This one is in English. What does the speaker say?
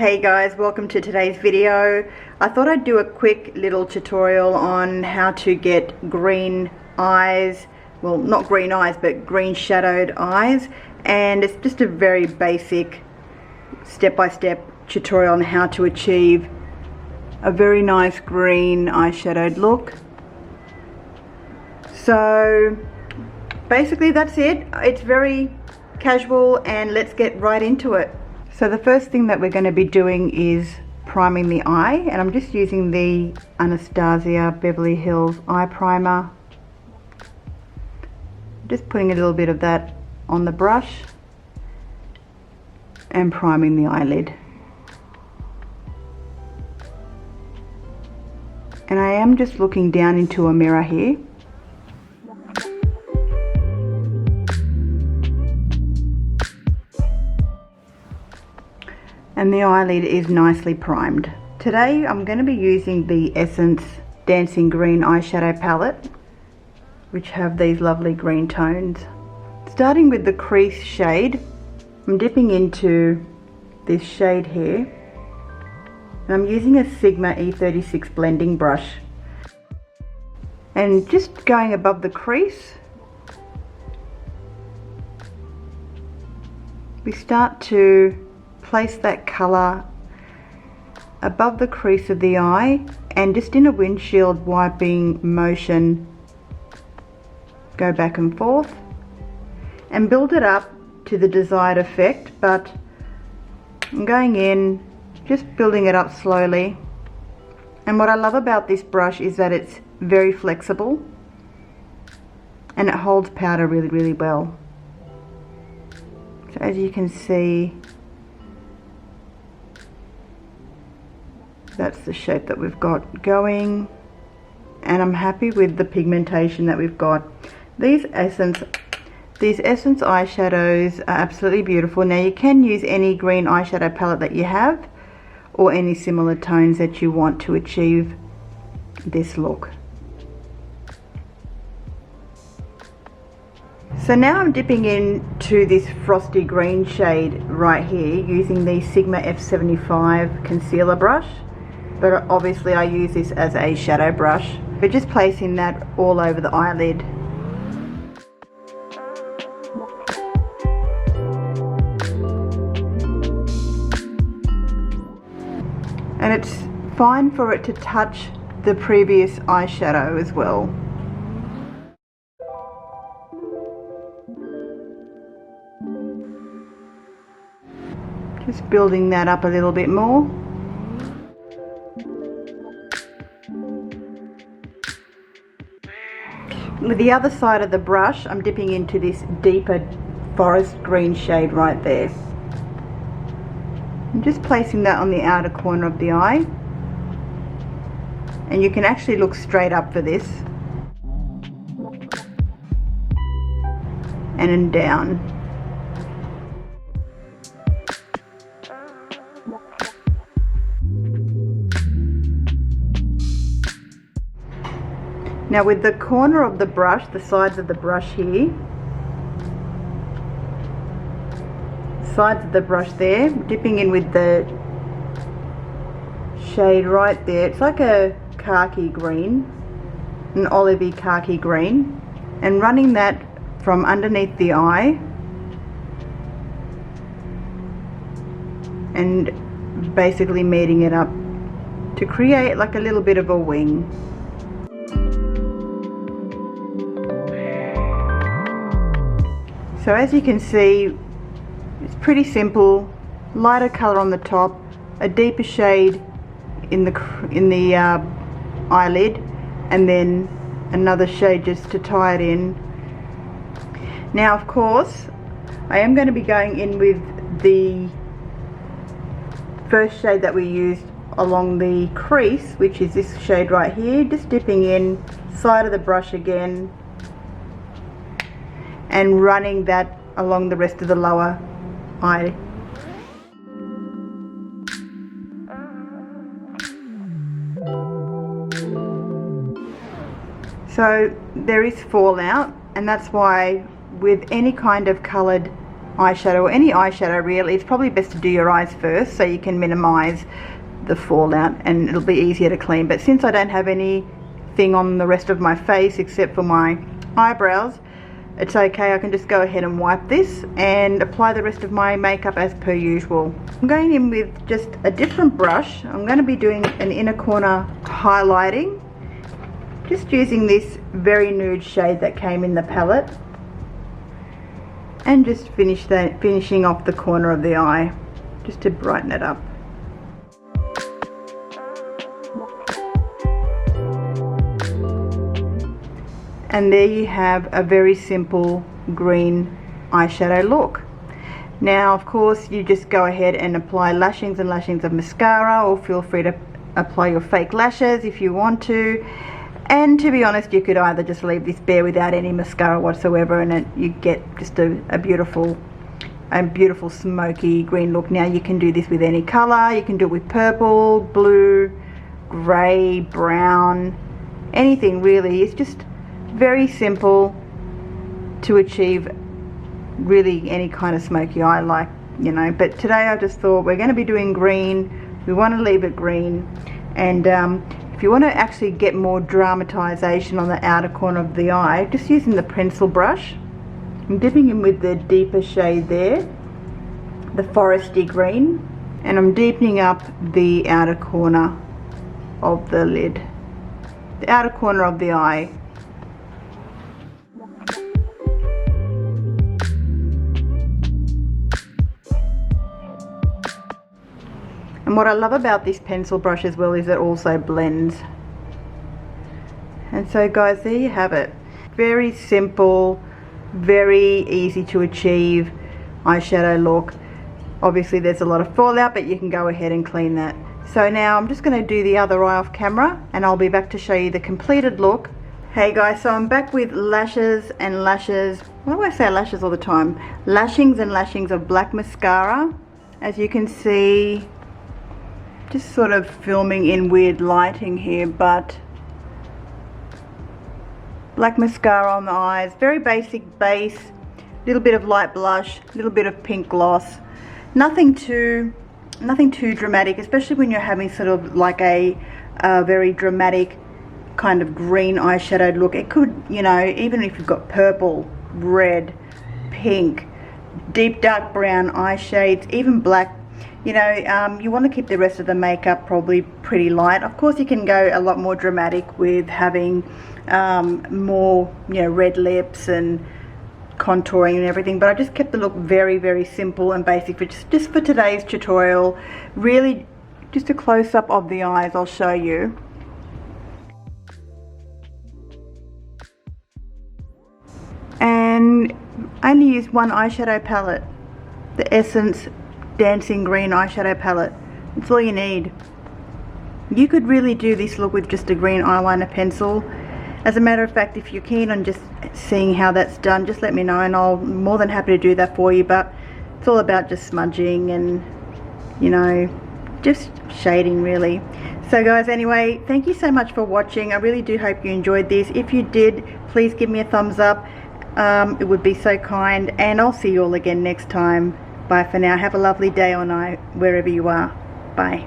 Hey guys, welcome to today's video. I thought I'd do a quick little tutorial on how to get green eyes, well not green eyes but green shadowed eyes, and it's just a very basic step-by-step tutorial on how to achieve a very nice green eyeshadowed look. So basically that's it. It's very casual and let's get right into it. So the first thing that we're going to be doing is priming the eye, and I'm just using the Anastasia Beverly Hills eye primer. Just putting a little bit of that on the brush and priming the eyelid. And I am just looking down into a mirror here. And the eyelid is nicely primed. Today I'm going to be using the Essence Dancing Green eyeshadow palette, which have these lovely green tones. Starting with the crease shade, I'm dipping into this shade here, and I'm using a Sigma E36 blending brush. And just going above the crease, we start to place that colour above the crease of the eye, and just in a windshield wiping motion go back and forth and build it up to the desired effect. But I'm going in, just building it up slowly. And what I love about this brush is that it's very flexible and it holds powder really well. So as you can see, that's the shape that we've got going, and I'm happy with the pigmentation that we've got. These Essence eyeshadows are absolutely beautiful. Now you can use any green eyeshadow palette that you have, or any similar tones that you want to achieve this look. So now I'm dipping into this frosty green shade right here using the Sigma F75 concealer brush. But obviously I use this as a shadow brush. We're just placing that all over the eyelid. And it's fine for it to touch the previous eyeshadow as well. Just building that up a little bit more. With the other side of the brush, I'm dipping into this deeper forest green shade right there. I'm just placing that on the outer corner of the eye, and you can actually look straight up for this, and then down. Now with the corner of the brush, the sides of the brush here, sides of the brush there, dipping in with the shade right there. It's like a khaki green, an olivey khaki green, and running that from underneath the eye and basically meeting it up to create like a little bit of a wing. So as you can see, it's pretty simple. Lighter colour on the top, a deeper shade in the eyelid, and then another shade just to tie it in. Now of course I am going to be going in with the first shade that we used along the crease, which is this shade right here. Just dipping in, side of the brush again, and running that along the rest of the lower eye. So there is fallout, and that's why with any kind of coloured eyeshadow, or any eyeshadow really, it's probably best to do your eyes first so you can minimize the fallout and it'll be easier to clean. But since I don't have anything on the rest of my face except for my eyebrows, it's okay. I can just go ahead and wipe this and apply the rest of my makeup as per usual. I'm going in with just a different brush. I'm going to be doing an inner corner highlighting, just using this very nude shade that came in the palette, and just finishing off the corner of the eye just to brighten it up. And there you have a very simple green eyeshadow look. Now of course you just go ahead and apply lashings and lashings of mascara, or feel free to apply your fake lashes if you want to. And to be honest, you could either just leave this bare without any mascara whatsoever and you get just a beautiful smoky green look. Now you can do this with any color. You can do it with purple, blue, grey, brown, anything really. It's just very simple to achieve really any kind of smoky eye, like, you know. But today I just thought we're going to be doing green. We want to leave it green, and if you want to actually get more dramatization on the outer corner of the eye, just using the pencil brush, I'm dipping in with the deeper shade there, the foresty green, and I'm deepening up the outer corner of the lid, the outer corner of the eye. And what I love about this pencil brush as well is it also blends. And so guys, there you have it. Very simple, very easy to achieve eyeshadow look. Obviously there's a lot of fallout, but you can go ahead and clean that. So now I'm just going to do the other eye off camera and I'll be back to show you the completed look. Hey guys, so I'm back with lashes and lashes. Why do I say lashes all the time? Lashings and lashings of black mascara. As you can see, just sort of filming in weird lighting here, but black mascara on the eyes, very basic base, little bit of light blush, little bit of pink gloss, nothing too dramatic, especially when you're having sort of like a very dramatic kind of green eyeshadow look. It could, you know, even if you've got purple, red, pink, deep dark brown eye shades, even black, you know, you want to keep the rest of the makeup probably pretty light. Of course you can go a lot more dramatic with having more, you know, red lips and contouring and everything, but I just kept the look very, very simple and basic for just for today's tutorial. Really just a close-up of the eyes I'll show you. And I only used one eyeshadow palette, the Essence Dancing Green eyeshadow palette. That's all you need. You could really do this look with just a green eyeliner pencil. As a matter of fact, if you're keen on just seeing how that's done, just let me know and I'll be more than happy to do that for you. But it's all about just smudging and, you know, just shading really. So guys, anyway, thank you so much for watching. I really do hope you enjoyed this. If you did, please give me a thumbs up. It would be so kind, and I'll see you all again next time. Bye for now. Have a lovely day or night wherever you are. Bye.